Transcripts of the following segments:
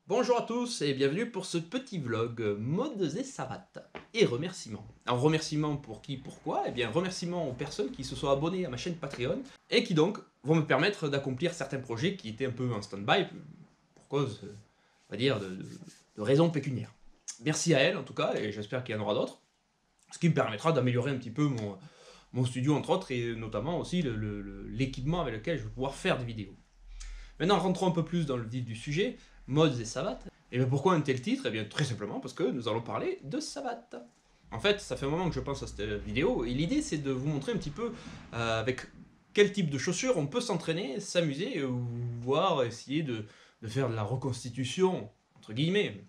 Bonjour à tous et bienvenue pour ce petit vlog modes et savates et remerciements. Alors remerciements pour qui, pourquoi? Eh bien remerciements aux personnes qui se sont abonnées à ma chaîne Patreon et qui donc vont me permettre d'accomplir certains projets qui étaient un peu en stand-by pour cause, on va dire, de raisons pécuniaires. Merci à elles en tout cas et j'espère qu'il y en aura d'autres, ce qui me permettra d'améliorer un petit peu mon studio entre autres et notamment aussi l'équipement avec lequel je vais pouvoir faire des vidéos. Maintenant, rentrons un peu plus dans le vif du sujet, modes et savates. Et bien pourquoi un tel titre? Eh bien très simplement parce que nous allons parler de savates. En fait, ça fait un moment que je pense à cette vidéo, et l'idée c'est de vous montrer un petit peu avec quel type de chaussures on peut s'entraîner, s'amuser, ou voire essayer de faire de la reconstitution, entre guillemets.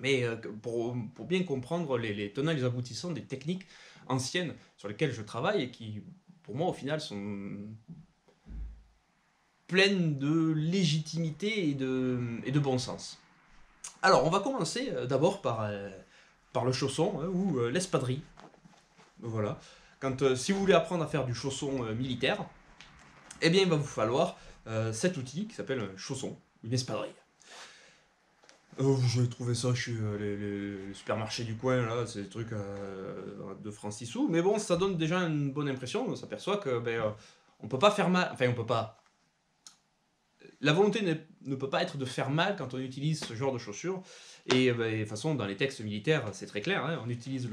Mais pour bien comprendre les tenants et les aboutissants des techniques anciennes sur lesquelles je travaille et qui, pour moi, au final, sont pleine de légitimité et de bon sens. Alors, on va commencer d'abord par le chausson ou l'espadrille. Voilà. Si vous voulez apprendre à faire du chausson militaire, eh bien, il va vous falloir cet outil qui s'appelle un chausson, une espadrille. J'ai trouvé ça chez les supermarchés du coin, là, c'est des trucs de francs 6 sous, mais bon, ça donne déjà une bonne impression, on s'aperçoit que on peut pas faire mal, enfin on peut pas, la volonté ne peut pas être de faire mal quand on utilise ce genre de chaussures. Et de toute façon, dans les textes militaires, c'est très clair, hein, on utilise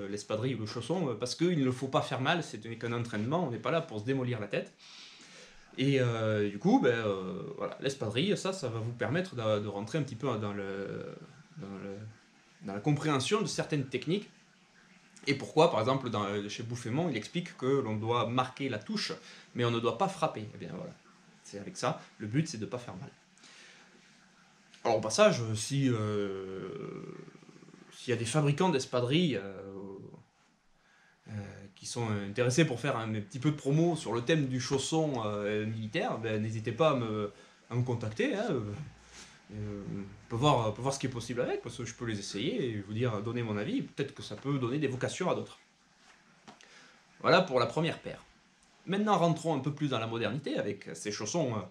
l'espadrille ou le chausson parce qu'il ne faut pas faire mal, c'est qu'un entraînement, on n'est pas là pour se démolir la tête. Et du coup, voilà, l'espadrille, ça va vous permettre de rentrer un petit peu dans la compréhension de certaines techniques. Et pourquoi, par exemple, chez Bouffémont, il explique que l'on doit marquer la touche, mais on ne doit pas frapper. Eh bien voilà, c'est avec ça, le but c'est de ne pas faire mal. Alors au passage, s'il y a des fabricants d'espadrilles qui sont intéressés pour faire un petit peu de promo sur le thème du chausson militaire, n'hésitez pas à me contacter. Hein, on peut voir ce qui est possible avec, parce que je peux les essayer et vous dire, donner mon avis. Peut-être que ça peut donner des vocations à d'autres. Voilà pour la première paire. Maintenant, rentrons un peu plus dans la modernité avec ces chaussons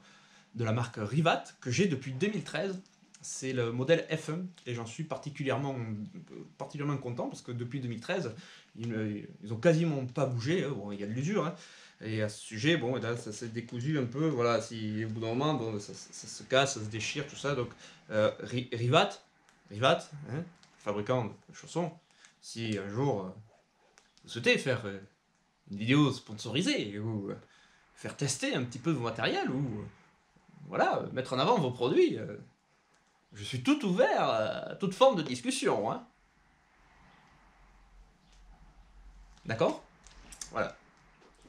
de la marque Rivat que j'ai depuis 2013. C'est le modèle F1 et j'en suis particulièrement content parce que depuis 2013, ils ont quasiment pas bougé. Bon, il y a de l'usure, hein, et à ce sujet, bon, là, ça s'est décousu un peu. Voilà, si au bout d'un moment, bon, ça se casse, ça se déchire, tout ça. Donc, Rivat, hein, fabricant de chaussons, si un jour vous souhaitez faire une vidéo sponsorisée ou faire tester un petit peu vos matériels ou voilà, mettre en avant vos produits, je suis tout ouvert à toute forme de discussion. Hein. D'accord? Voilà.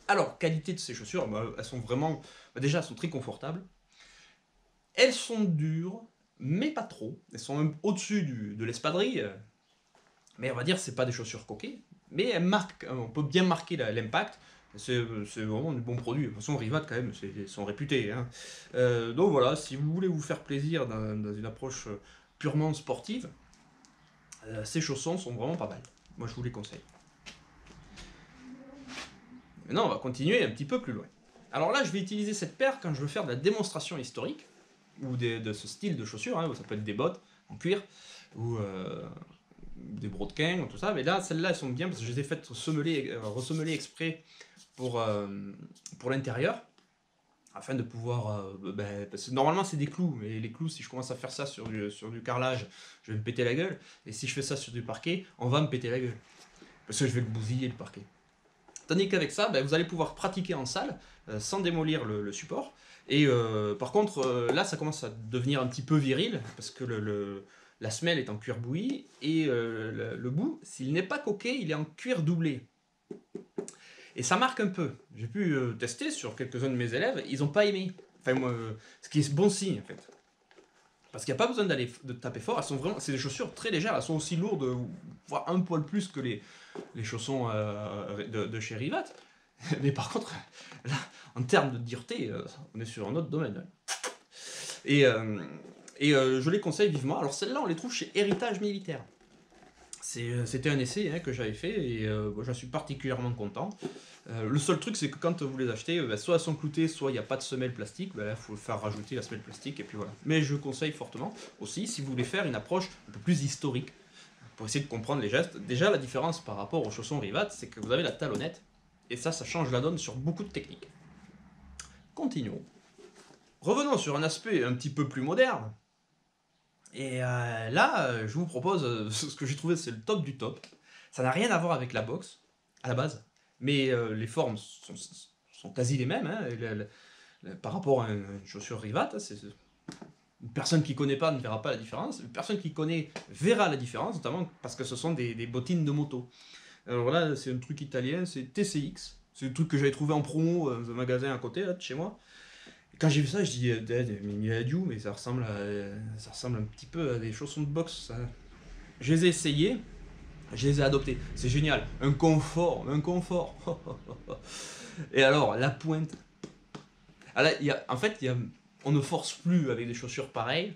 Alors, qualité de ces chaussures, elles sont vraiment... déjà, elles sont très confortables. Elles sont dures, mais pas trop. Elles sont même au-dessus de l'espadrille. Mais on va dire, c'est pas des chaussures coquées. Mais elles marquent, on peut bien marquer l'impact. C'est vraiment du bon produit. De toute façon, Rivat, quand même, ils sont réputés. Hein. Donc voilà, si vous voulez vous faire plaisir dans une approche purement sportive, ces chaussons sont vraiment pas mal. Moi, je vous les conseille. Maintenant, on va continuer un petit peu plus loin. Alors là, je vais utiliser cette paire quand je veux faire de la démonstration historique, ou de ce style de chaussures, hein, ça peut être des bottes en cuir, ou des brodequins, tout ça. Mais là, celles-là, elles sont bien parce que je les ai faites ressemeler exprès pour l'intérieur, afin de pouvoir... parce que normalement, c'est des clous, mais les clous, si je commence à faire ça sur du carrelage, je vais me péter la gueule. Et si je fais ça sur du parquet, on va me péter la gueule. Parce que je vais le bousiller, le parquet. Tandis qu'avec ça, vous allez pouvoir pratiquer en salle sans démolir le support. Et par contre, là, ça commence à devenir un petit peu viril parce que la semelle est en cuir bouilli et le bout, s'il n'est pas coquet, il est en cuir doublé. Et ça marque un peu. J'ai pu tester sur quelques-uns de mes élèves, ils n'ont pas aimé. Enfin, moi, ce qui est bon signe en fait. Parce qu'il n'y a pas besoin de taper fort, c'est des chaussures très légères, elles sont aussi lourdes, voire un poil plus que les chaussons de chez Rivat. Mais par contre, là, en termes de dureté, on est sur un autre domaine. Et je les conseille vivement. Alors celles-là, on les trouve chez Héritage Militaire. C'était un essai que j'avais fait et bon, j'en suis particulièrement content. Le seul truc, c'est que quand vous les achetez, soit elles sont cloutées, soit il n'y a pas de semelle plastique. Là, il faut faire rajouter la semelle plastique et puis voilà. Mais je conseille fortement aussi, si vous voulez faire une approche un peu plus historique, pour essayer de comprendre les gestes. Déjà, la différence par rapport aux chaussons Rivat, c'est que vous avez la talonnette, et ça change la donne sur beaucoup de techniques. Continuons. Revenons sur un aspect un petit peu plus moderne. Et là, je vous propose ce que j'ai trouvé, c'est le top du top. Ça n'a rien à voir avec la boxe, à la base, mais les formes sont quasi les mêmes. Hein, par rapport à une chaussure Rivat, une personne qui ne connaît pas ne verra pas la différence. Une personne qui connaît verra la différence, notamment parce que ce sont des bottines de moto. Alors là, c'est un truc italien, c'est TCX. C'est le truc que j'avais trouvé en promo dans un magasin à côté là, de chez moi. Et quand j'ai vu ça, je dis, mais ça ressemble un petit peu à des chaussons de boxe. Ça. Je les ai essayés, je les ai adoptés. C'est génial. Un confort. Et alors, la pointe. Alors, on ne force plus avec des chaussures pareilles.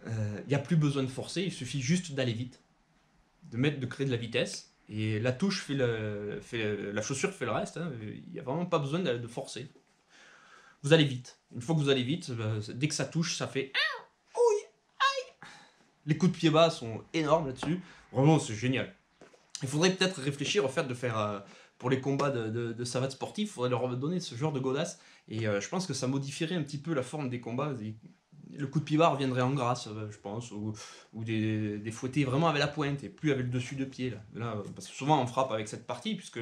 Il n'y a plus besoin de forcer, il suffit juste d'aller vite, de créer de la vitesse. Et la touche la chaussure fait le reste. Il n'y a vraiment pas besoin de forcer. Vous allez vite. Une fois que vous allez vite, dès que ça touche, ça fait les coups de pied bas sont énormes là-dessus. Vraiment, c'est génial. Il faudrait peut-être réfléchir au fait de faire, pour les combats de savates sportifs, il faudrait leur donner ce genre de godasse. Et je pense que ça modifierait un petit peu la forme des combats. Le coup de pied bas reviendrait en grâce, je pense, ou des fouettés vraiment avec la pointe et plus avec le dessus de pied. Là, parce que souvent on frappe avec cette partie, puisque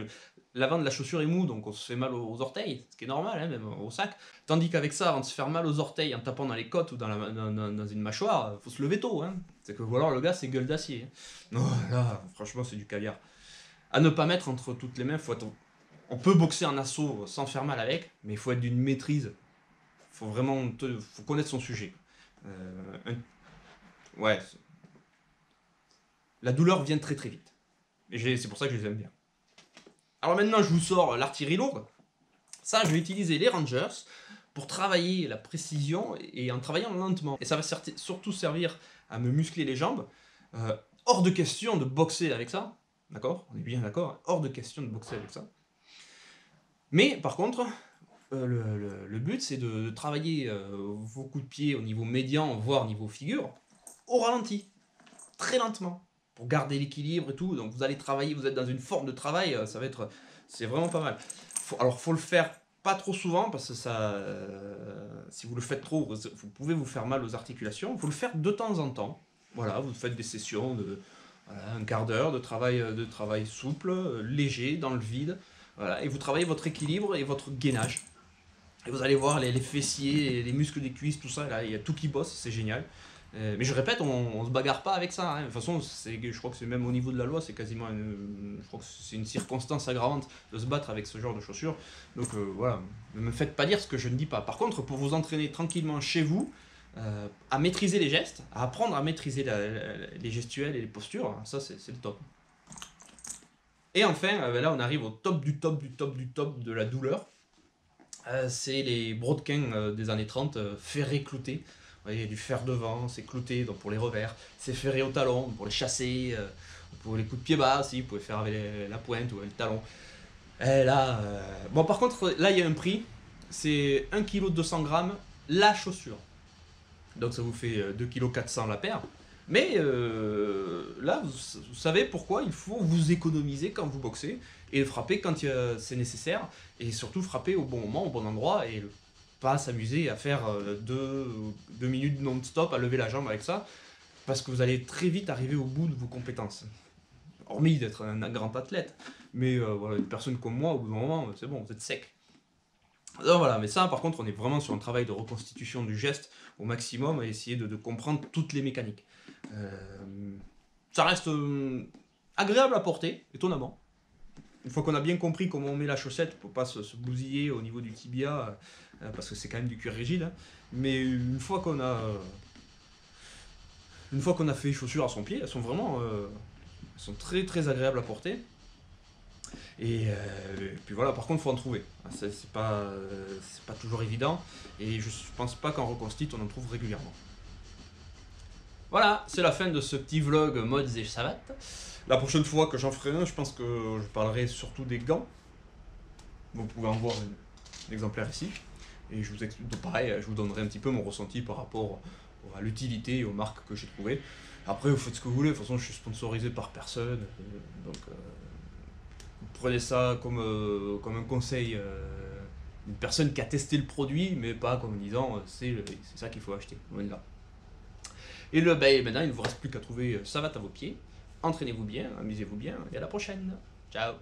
l'avant de la chaussure est mou, donc on se fait mal aux orteils, ce qui est normal, même au sac. Tandis qu'avec ça, avant de se faire mal aux orteils en tapant dans les côtes ou dans une mâchoire, faut se lever tôt. C'est que voilà, le gars, c'est gueule d'acier. Non, là, franchement, c'est du caviar. À ne pas mettre entre toutes les mains, on peut boxer en assaut sans faire mal avec, mais il faut être d'une maîtrise. Faut vraiment faut connaître son sujet. Ouais. La douleur vient très très vite. Et c'est pour ça que je les aime bien. Alors maintenant, je vous sors l'artillerie lourde. Ça, je vais utiliser les Rangers pour travailler la précision et en travaillant lentement. Et ça va surtout servir à me muscler les jambes. Hors de question de boxer avec ça. D'accord? On est bien d'accord? Hors de question de boxer avec ça. Mais par contre, le but, c'est de travailler vos coups de pied au niveau médian, voire au niveau figure, au ralenti, très lentement, pour garder l'équilibre et tout. Donc vous allez travailler, vous êtes dans une forme de travail, c'est vraiment pas mal. Faut le faire pas trop souvent, parce que si vous le faites trop, vous pouvez vous faire mal aux articulations. Il faut le faire de temps en temps. Voilà, vous faites des sessions de un quart d'heure de travail souple, léger, dans le vide. Voilà, et vous travaillez votre équilibre et votre gainage. Et vous allez voir les fessiers, les muscles des cuisses, tout ça, là, il y a tout qui bosse, c'est génial. Mais je répète, on se bagarre pas avec ça. De toute façon, je crois que c'est même au niveau de la loi, c'est quasiment je crois que c'est une circonstance aggravante de se battre avec ce genre de chaussures. Donc voilà, ne me faites pas dire ce que je ne dis pas. Par contre, pour vous entraîner tranquillement chez vous, à maîtriser les gestes, à apprendre à maîtriser les gestuels et les postures, ça c'est le top. Et enfin, là on arrive au top du top du top du top de la douleur. C'est les brodequins des années 30, ferrés cloutés. Il y a du fer devant, c'est clouté donc pour les revers. C'est ferré au talon pour les chasser. Pour les coups de pied bas aussi, vous pouvez faire avec la pointe ou avec le talon. Et là, bon par contre, là il y a un prix. C'est 1 kg 200 g la chaussure. Donc ça vous fait 2,4 kg la paire. Mais là, vous savez pourquoi il faut vous économiser quand vous boxez et frapper quand c'est nécessaire et surtout frapper au bon moment, au bon endroit et pas s'amuser à faire 2 minutes non-stop à lever la jambe avec ça parce que vous allez très vite arriver au bout de vos compétences. Hormis d'être un grand athlète, mais voilà, une personne comme moi, au bout d'un moment, c'est bon, vous êtes sec. Alors voilà, mais ça par contre on est vraiment sur un travail de reconstitution du geste au maximum et essayer de comprendre toutes les mécaniques. Ça reste agréable à porter, étonnamment. Une fois qu'on a bien compris comment on met la chaussette pour pas se bousiller au niveau du tibia, parce que c'est quand même du cuir rigide, hein. Mais une fois qu'on a fait les chaussures à son pied, elles sont vraiment elles sont très très agréables à porter. Et puis voilà, par contre, il faut en trouver. C'est pas toujours évident. Et je pense pas qu'en reconstitue, on en trouve régulièrement. Voilà, c'est la fin de ce petit vlog mods et savates. La prochaine fois que j'en ferai un, je pense que je parlerai surtout des gants. Vous pouvez en voir un exemplaire ici. Et je vous explique, pareil, je vous donnerai un petit peu mon ressenti par rapport à l'utilité et aux marques que j'ai trouvées. Après, vous faites ce que vous voulez, de toute façon, je suis sponsorisé par personne. Donc, vous prenez ça comme un conseil d'une personne qui a testé le produit, mais pas comme en disant c'est ça qu'il faut acheter. Loin de là. Et maintenant, il ne vous reste plus qu'à trouver savate à vos pieds. Entraînez-vous bien, amusez-vous bien, et à la prochaine. Ciao.